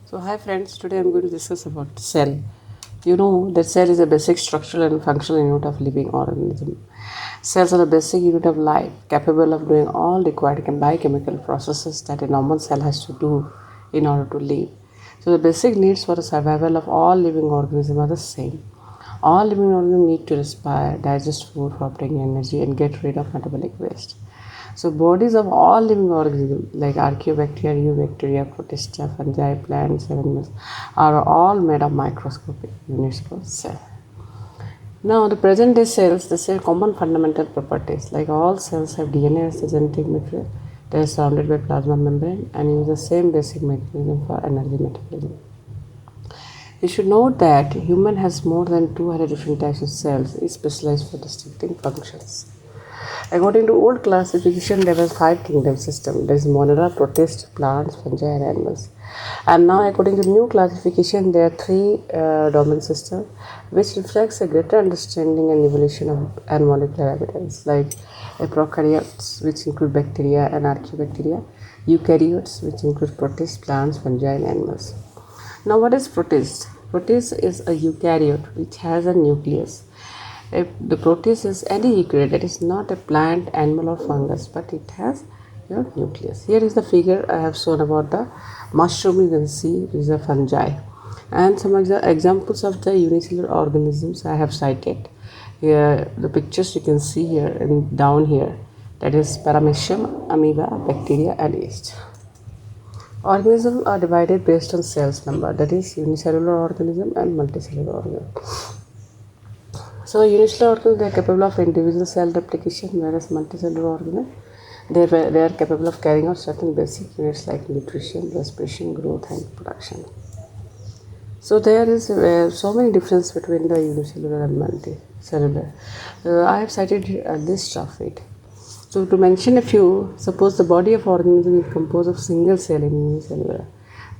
So hi friends, today I'm going to discuss about cell. You know that cell is a basic structural and functional unit of living organism. Cells are the basic unit of life, capable of doing all required biochemical processes that a normal cell has to do in order to live. So the basic needs for the survival of all living organisms are the same. All living organisms need to respire, digest food for obtaining energy, and get rid of metabolic waste. So bodies of all living organisms like archaeobacteria, eubacteria, protista, fungi, plants, and animals are all made of microscopic units called cell. Now the present day cells, they share common fundamental properties. Like all cells have DNA as the genetic material. They are surrounded by plasma membrane and use the same basic mechanism for energy metabolism. You should note that human has more than 200 different types of cells, each specialized for distinct functions. According to old classification, there was five kingdom system. There is monera, protist, plants, fungi, and animals. And now, according to new classification, there are three domain system, which reflects a greater understanding and evolution of and molecular evidence, like prokaryotes, which include bacteria and archaeobacteria, eukaryotes, which include protists, plants, fungi, and animals. Now, what is protist? Protist is a eukaryote which has a nucleus. If the protist is any eukaryote, it is not a plant, animal, or fungus, but it has your nucleus. Here is the figure I have shown about the mushroom. You can see is a fungi, and some examples of the unicellular organisms I have cited. Here, the pictures you can see here and down here. That is paramecium, amoeba, bacteria, and yeast. Organisms are divided based on cells number, that is unicellular organism and multicellular organism. So unicellular organisms, they are capable of individual cell replication, whereas multicellular organisms, they are capable of carrying out certain basic units like nutrition, respiration, growth, and production. So there is so many difference between the unicellular and multicellular. I have cited a list of it. So to mention a few, suppose the body of organism is composed of single cell in unicellular,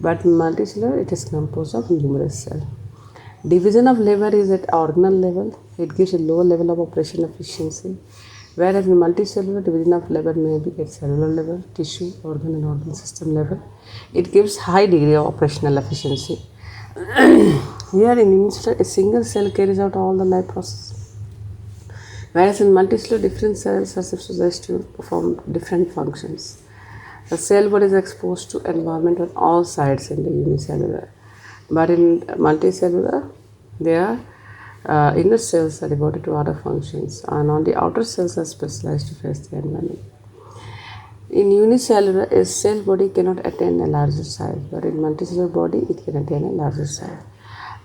but in multicellular it is composed of numerous cells. Division of labor is at organelle level. It gives a low level of operation efficiency, whereas in multicellular, division of labor may be at cellular level, tissue, organ, and organ system level. It gives high degree of operational efficiency. Here in unicellular, a single cell carries out all the life process, whereas in multicellular, different cells are supposed to perform different functions. The cell body is exposed to environment on all sides in the unicellular, but in multicellular, their inner cells are devoted to other functions, and on the outer cells are specialized to face the environment. In unicellular, a cell body cannot attain a larger size, but in multicellular body, it can attain a larger size.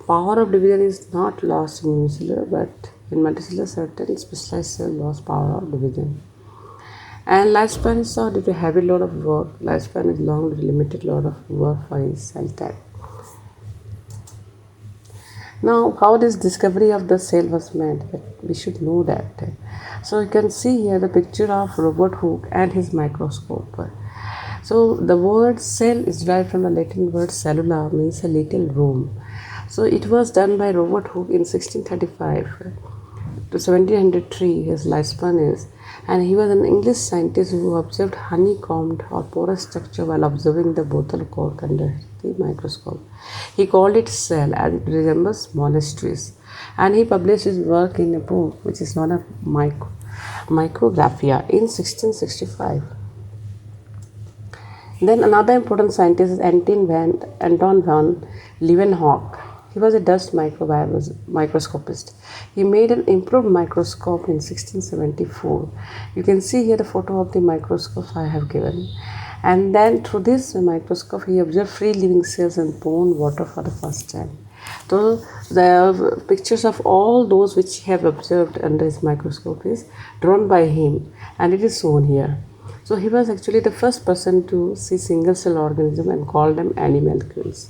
Power of division is not lost in unicellular, but in multicellular, certain specialized cells lost power of division. And lifespan is short due to heavy load of work. Lifespan is long due to limited load of work for each cell type. Now, how this discovery of the cell was made, we should know that. So you can see here the picture of Robert Hooke and his microscope. So the word cell is derived from the Latin word cellula, means a little room. So it was done by Robert Hooke in 1635 to 1703, his lifespan is, and he was an English scientist who observed honeycombed or porous structure while observing the bottle cork under the microscope. He called it cell as it resembles monasteries, and he published his work in a book which is known as Micrographia in 1665. Then another important scientist is Anton van Leeuwenhoek. He was a Dutch microscopist. He made an improved microscope in 1674. You can see here the photo of the microscope I have given. And then through this microscope, he observed free living cells in bone water for the first time. So the pictures of all those which he have observed under his microscope is drawn by him, and it is shown here. So he was actually the first person to see single cell organism and call them animalcules.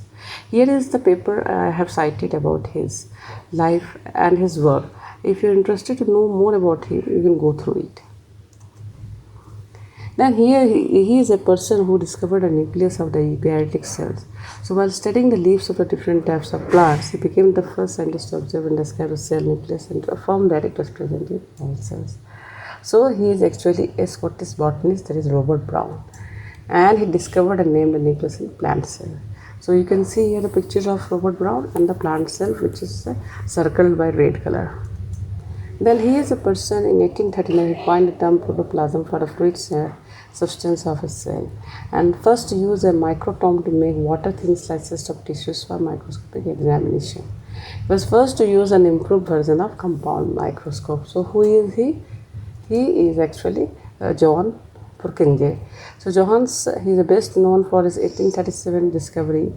Here is the paper I have cited about his life and his work. If you are interested to know more about him, you can go through it. Then here he is a person who discovered a nucleus of the eukaryotic cells. So while studying the leaves of the different types of plants, he became the first scientist to observe and describe the cell nucleus and to affirm that it was present in all cells. So he is actually a Scottish botanist, that is Robert Brown, and he discovered and named the nucleus in plant cell. So you can see here the pictures of Robert Brown and the plant cell, which is circled by red color. Then he is a person in 1839 who coined the term protoplasm for the fluid substance of a cell, and first used a microtome to make water-thin slices of tissues for microscopic examination. He was first to use an improved version of compound microscope. So who is he? He is actually John Purkinje. So he is best known for his 1837 discovery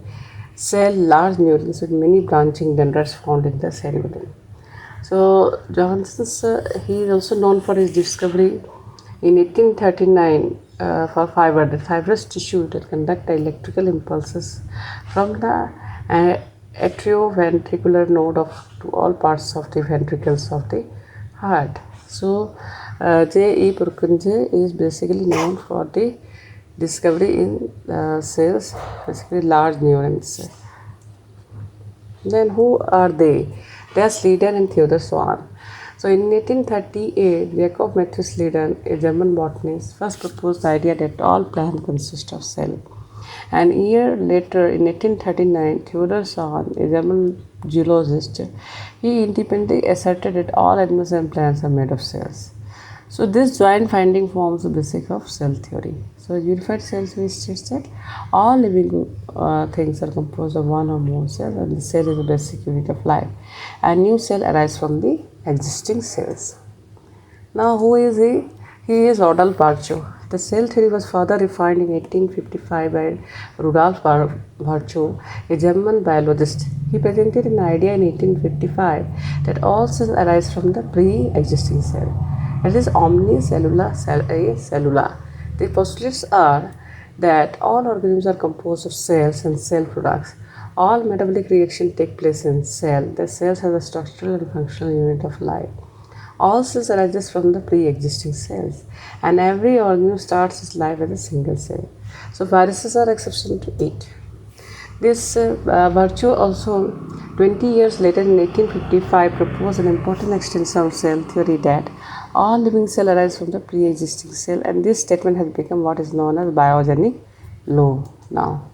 cell large neurons with many branching dendrites found in the cell within. So he is also known for his discovery in 1839 for fiber, the fibrous tissue that conduct electrical impulses from the atrioventricular node to all parts of the ventricles of the heart. So J. E. Purkinje is basically known for the discovery in cells, basically large neurons. Then who are they? They are Schleiden and Theodor Swan. So in 1838, Jacob Matthew Schleiden, a German botanist, first proposed the idea that all plants consist of cells. And a year later, in 1839, Theodor Swan, a German geologist, he independently asserted that all animals and plants are made of cells. So this joint finding forms the basis of cell theory. So unified cell theory states that all living things are composed of one or more cells, and the cell is the basic unit of life. A new cell arises from the existing cells. Now who is he? He is Rudolf Virchow. The cell theory was further refined in 1855 by Rudolf Virchow, a German biologist. He presented an idea in 1855 that all cells arise from the pre-existing cell. That is omnicellula cellula. The postulates are that all organisms are composed of cells and cell products. All metabolic reactions take place in cell. The cells have a structural and functional unit of life. All cells arise from the pre-existing cells, and every organism starts its life as a single cell. So viruses are exception to it. This Virchow also 20 years later in 1855 proposed an important extension of cell theory that all living cells arise from the pre-existing cell, and this statement has become what is known as biogenic law now.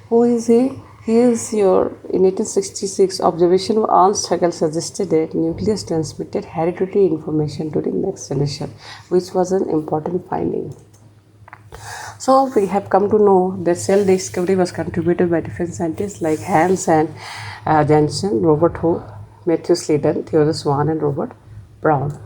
Who is he? He is your, in 1866, observation of Ernst Haeckel suggested that nucleus transmitted hereditary information to the next generation, which was an important finding. So we have come to know that cell discovery was contributed by different scientists like Hans and Janssen, Robert Hooke, Matthew Schleiden, Theodor Swan, and Robert Brown.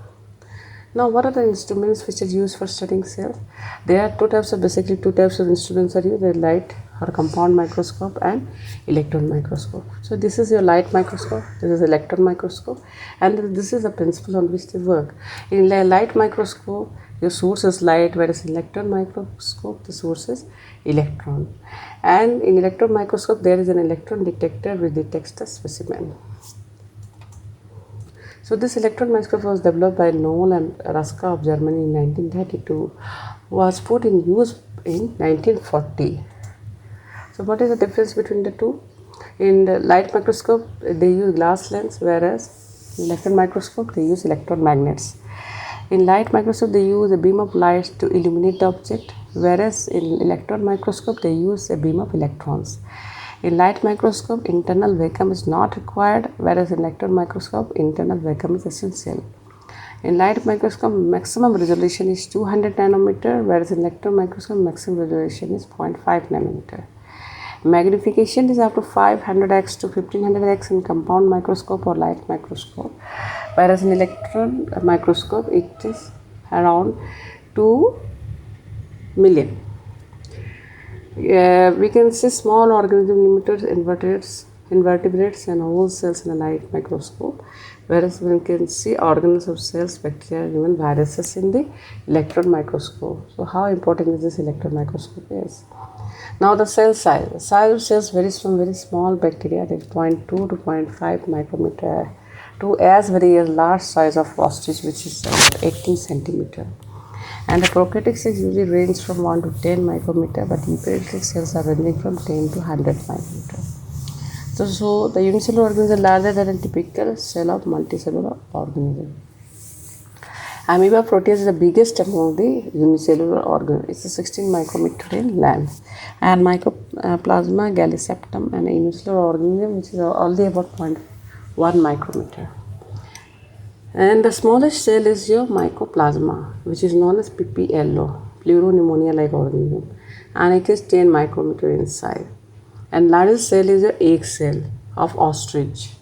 Now, what are the instruments which are used for studying cells? There are basically two types of instruments are used: the light or compound microscope and electron microscope. So this is your light microscope, this is electron microscope, and this is the principle on which they work. In the light microscope, your source is light, whereas in electron microscope, the source is electron. And in electron microscope, there is an electron detector which detects the specimen. So this electron microscope was developed by Noel and Raska of Germany in 1932, was put in use in 1940. So what is the difference between the two? In the light microscope, they use glass lens, whereas in electron microscope, they use electron magnets. In light microscope, they use a beam of light to illuminate the object, whereas in electron microscope, they use a beam of electrons. In light microscope, internal vacuum is not required, whereas in electron microscope, internal vacuum is essential. In light microscope, maximum resolution is 200 nanometer, whereas in electron microscope, maximum resolution is 0.5 nanometer. Magnification is up to 500x to 1500x in compound microscope or light microscope, whereas in electron microscope, it is around 2 million. We can see small organism limiters, invertebrates and whole cells in a light microscope, whereas we can see organelles of cells, bacteria, and even viruses in the electron microscope. So how important is this electron microscope is? Now the cell size. The size of cells varies from very small bacteria, that is 0.2 to 0.5 micrometer, to as very large size of ostrich, which is 18 centimeter. And the prokaryotic cells usually range from 1 to 10 micrometer, but eukaryotic cells are ranging from 10 to 100 micrometer. So the unicellular organisms are larger than a typical cell of multicellular organism. Amoeba proteus is the biggest among the unicellular organs. It's a 16 micrometer in length. And Mycoplasma galliseptum, an unicellular organism which is only about 0.1 micrometer. And the smallest cell is your mycoplasma, which is known as PPLO, pleuropneumonia-like organism, and it is 10 micrometer in size. And largest cell is your egg cell of ostrich.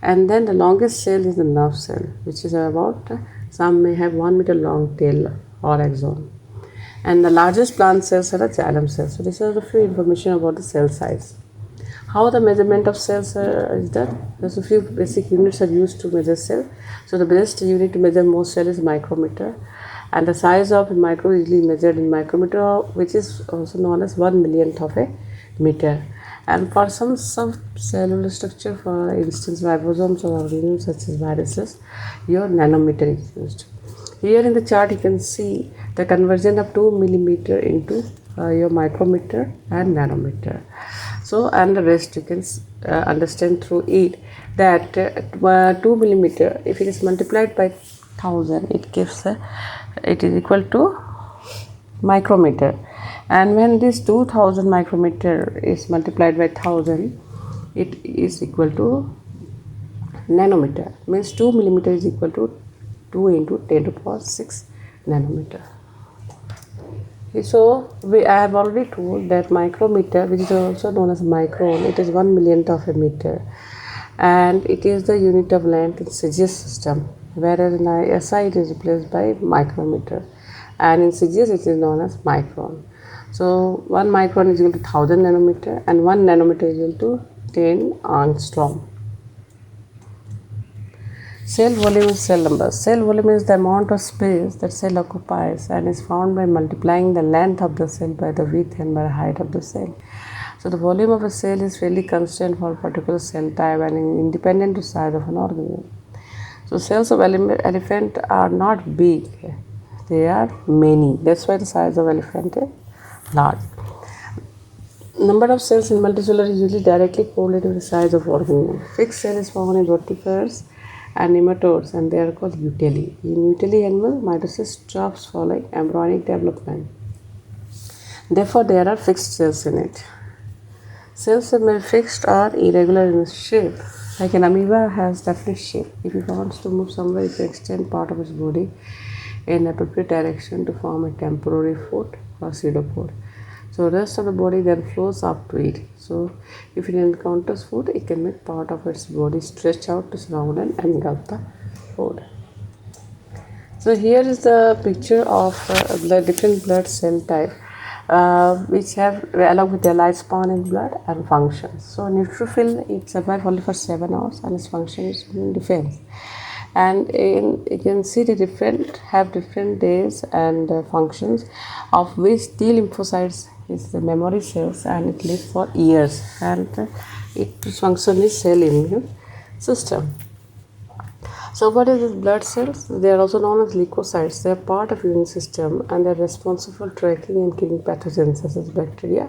And then the longest cell is the nerve cell, which is about some may have 1 meter long tail or axon. And the largest plant cells are the xylem cells. So this is a few information about the cell size. How the measurement of cells is done? There's a few basic units are used to measure cell. So the best unit to measure most cell is micrometer, and the size of micro is usually measured in micrometer, which is also known as 1 millionth of a meter. And for some subcellular structure, for instance ribosomes or organisms such as viruses, your nanometer is used. Here in the chart you can see the conversion of 2 millimeter into your micrometer and nanometer. So, and the rest you can understand through it that 2 millimeter, if it is multiplied by 1000, it gives it is equal to micrometer. And when this 2000 micrometer is multiplied by 1000, it is equal to nanometer. Means 2 millimeter is equal to 2 into 10 to the power 6 nanometer. So I have already told that micrometer, which is also known as micron, it is 1 millionth of a meter, and it is the unit of length in CGS system, whereas in SI it is replaced by micrometer, and in CGS it is known as micron. So 1 micron is equal to 1000 nanometer, and 1 nanometer is equal to 10 angstrom. Cell volume is cell number. Cell volume is the amount of space that cell occupies and is found by multiplying the length of the cell by the width and by the height of the cell. So the volume of a cell is fairly constant for a particular cell type and independent to size of an organism. So cells of elephant are not big, they are many. That's why the size of elephant is large. Number of cells in multicellular is usually directly correlated with the size of organism. Fixed cell is found in rotifers and nematodes, and they are called utili. In utili animal, mitosis stops following embryonic development. Therefore, there are fixed cells in it. Cells that may be fixed or irregular in shape. Like an amoeba has definite shape. If it wants to move somewhere, it can extend part of its body in appropriate direction to form a temporary foot or pseudopod. So the rest of the body then flows up to it. So if it encounters food, it can make part of its body stretch out to surround and engulf the food. So here is the picture of the different blood cell type which have along with their lifespan in blood and functions. So neutrophil, it survives only for 7 hours and its function is in defense. And you can see the have different days and functions, of which T lymphocytes is the memory cells and it lives for years, and its function is cell immune system. So what is this blood cells? They are also known as leukocytes. They are part of immune system and they are responsible for tracking and killing pathogens such as bacteria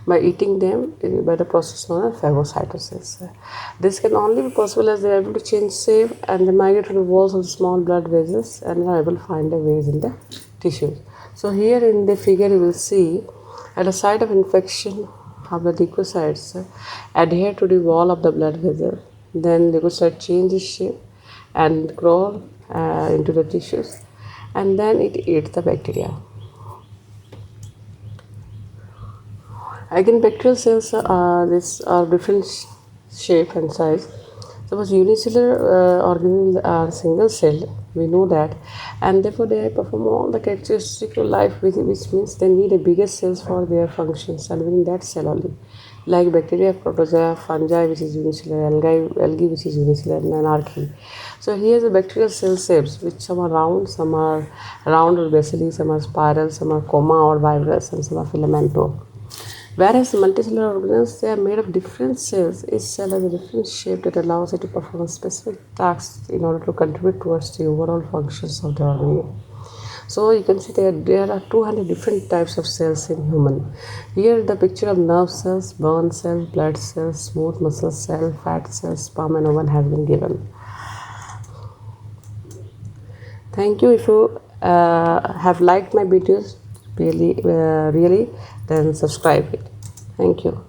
by eating them by the process known as phagocytosis. This can only be possible as they are able to change shape and they migrate to the walls of the small blood vessels and are able to find their ways in the tissues. So here in the figure you will see at the site of infection of the leukocytes adhere to the wall of the blood vessel. Then leukocyte changes shape and crawl into the tissues, and then it eats the bacteria. Again, bacterial cells are different shape and size. Suppose unicellular organisms are single celled, we know that, and therefore they perform all the characteristics of life, which means they need a bigger cells for their functions and within that cell only. Like bacteria, protozoa, fungi, which is unicellular, algae, which is unicellular, and anarchy. So here the bacterial cell shapes, which some are round or basally, some are spiral, some are coma or vibrous, and some are filamentous. Whereas multicellular organisms, they are made of different cells. Each cell has a different shape that allows it to perform specific tasks in order to contribute towards the overall functions of the organism. So you can see there are 200 different types of cells in human. Here the picture of nerve cells, bone cells, blood cells, smooth muscle cell, fat cells, sperm and ovum has been given. Thank you. If you have liked my videos, really, then subscribe it. Thank you.